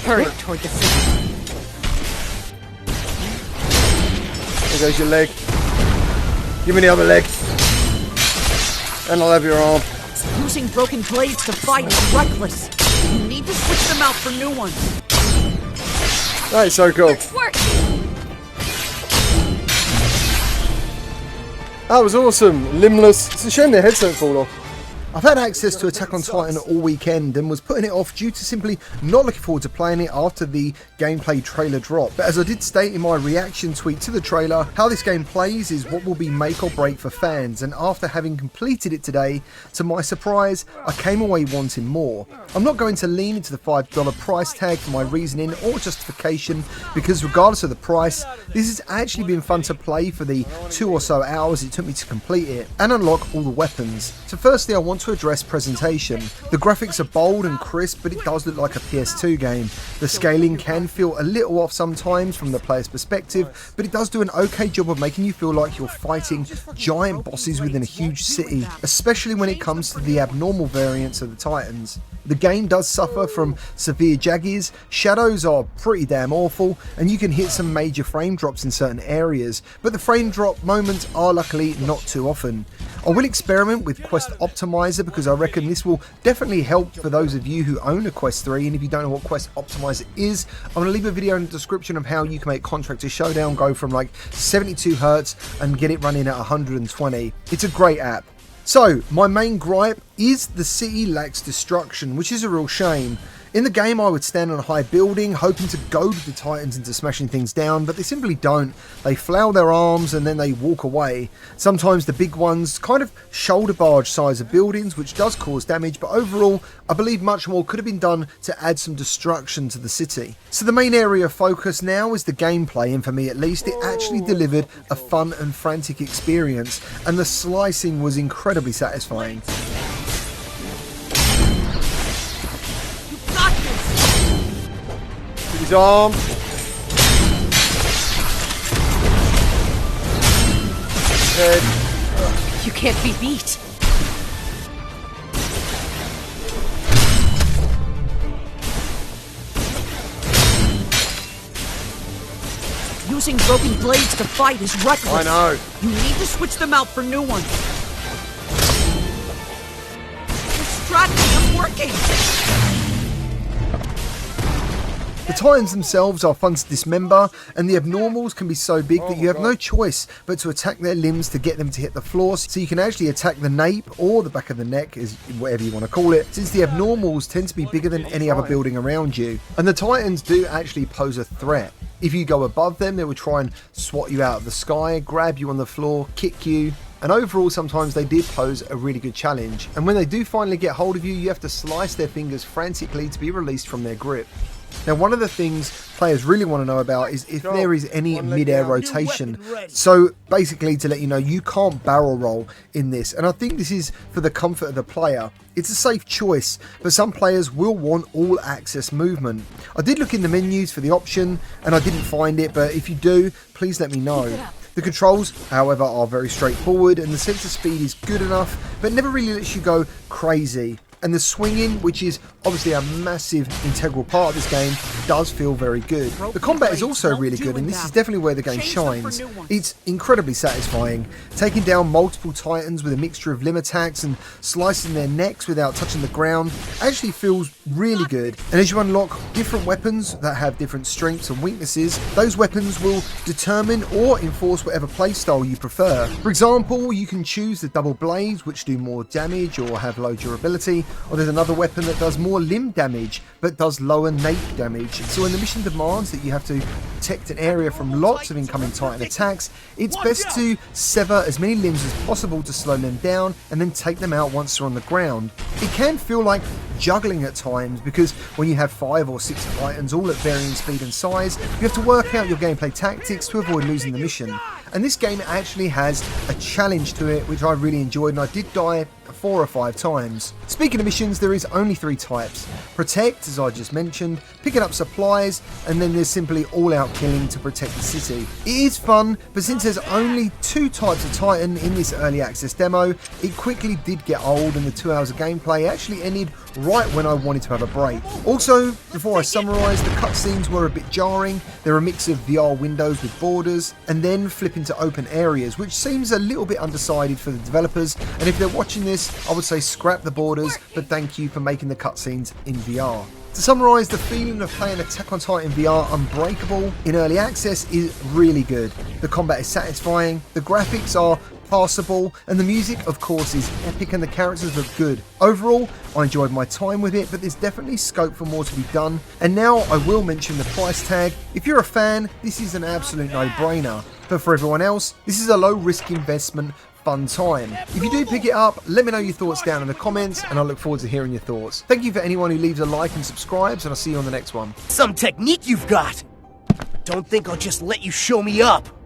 hurry toward the city. There goes your leg. Give me the other leg. And I'll have your arm. Using broken blades to fight is reckless. You need to switch them out for new ones. That is so cool. Work. That was awesome. Limbless. It's a shame their heads don't fall off. I've had access to Attack on Titan all weekend and was putting it off due to simply not looking forward to playing it after the gameplay trailer dropped. But as I did state in my reaction tweet to the trailer, how this game plays is what will be make or break for fans, and after having completed it today, to my surprise, I came away wanting more. I'm not going to lean into the $5 price tag for my reasoning or justification, because regardless of the price, this has actually been fun to play for the 2 or so hours it took me to complete it and unlock all the weapons. So firstly, I want to address presentation. The graphics are bold and crisp, but it does look like a PS2 game. The scaling can feel a little off sometimes from the player's perspective, but it does do an okay job of making you feel like you're fighting giant bosses within a huge city, especially when it comes to the abnormal variants of the Titans. The game does suffer from severe jaggies, shadows are pretty damn awful, and you can hit some major frame drops in certain areas, but the frame drop moments are luckily not too often. I will experiment with Quest Optimizer because I reckon this will definitely help for those of you who own a Quest 3, and if you don't know what Quest Optimizer is, I'm going to leave a video in the description of how you can make Contractor Showdown go from like 72 Hz and get it running at 120. It's a great app. So, my main gripe is the city lacks destruction, which is a real shame. In the game, I would stand on a high building, hoping to goad the Titans into smashing things down, but they simply don't. They flail their arms and then they walk away. Sometimes the big ones kind of shoulder barge size of buildings, which does cause damage, but overall, I believe much more could have been done to add some destruction to the city. So the main area of focus now is the gameplay, and for me at least, it actually delivered a fun and frantic experience, and the slicing was incredibly satisfying. His arm. Head. You can't be beat. Using broken blades to fight is reckless. I know. You need to switch them out for new ones. Your strategy is working. The Titans themselves are fun to dismember, and the abnormals can be so big that you have no choice but to attack their limbs to get them to hit the floor, so you can actually attack the nape or the back of the neck, is whatever you want to call it, since the abnormals tend to be bigger than any other building around you. And the Titans do actually pose a threat. If you go above them, they will try and swat you out of the sky, grab you on the floor, kick you, and overall sometimes they did pose a really good challenge. And when they do finally get hold of you, you have to slice their fingers frantically to be released from their grip. Now, one of the things players really want to know about is if there is any mid-air rotation. So basically, to let you know, you can't barrel roll in this, and I think this is for the comfort of the player. It's a safe choice, but some players will want all access movement. I did look in the menus for the option and I didn't find it, but if you do, please let me know. The controls, however, are very straightforward, and the sensor speed is good enough, but never really lets you go crazy. And the swinging, which is obviously a massive integral part of this game, does feel very good. The combat is also really good, and this is definitely where the game shines. It's incredibly satisfying. Taking down multiple Titans with a mixture of limb attacks and slicing their necks without touching the ground actually feels really good. And as you unlock different weapons that have different strengths and weaknesses, those weapons will determine or enforce whatever playstyle you prefer. For example, you can choose the double blades, which do more damage or have low durability, or there's another weapon that does more limb damage but does lower nape damage. So when the mission demands that you have to protect an area from lots of incoming Titan attacks, it's best to sever as many limbs as possible to slow them down and then take them out once they're on the ground. It can feel like juggling at times, because when you have 5 or 6 Titans all at varying speed and size, you have to work out your gameplay tactics to avoid losing the mission. and this game actually has a challenge to it, which I really enjoyed, and I did die 4 or 5 times. Speaking of missions, there is only 3 types. Protect, as I just mentioned, picking up supplies, and then there's simply all-out killing to protect the city. It is fun, but since there's only 2 types of Titan in this early access demo, it quickly did get old, and the 2 hours of gameplay actually ended right when I wanted to have a break. Also, before I summarise, the cutscenes were a bit jarring. They're a mix of VR windows with borders, and then flip into open areas, which seems a little bit undecided for the developers, and if they're watching this, I would say scrap the borders, but thank you for making the cutscenes in VR. To summarise, the feeling of playing Attack on Titan VR Unbreakable in early access is really good. The combat is satisfying, the graphics are passable, and the music, of course, is epic and the characters look good. Overall, I enjoyed my time with it, but there's definitely scope for more to be done. And now I will mention the price tag. If you're a fan, this is an absolute no-brainer. But for everyone else, this is a low-risk investment, fun time. If you do pick it up, let me know your thoughts down in the comments, and I look forward to hearing your thoughts. Thank you for anyone who leaves a like and subscribes, and I'll see you on the next one. Some technique you've got. Don't think I'll just let you show me up.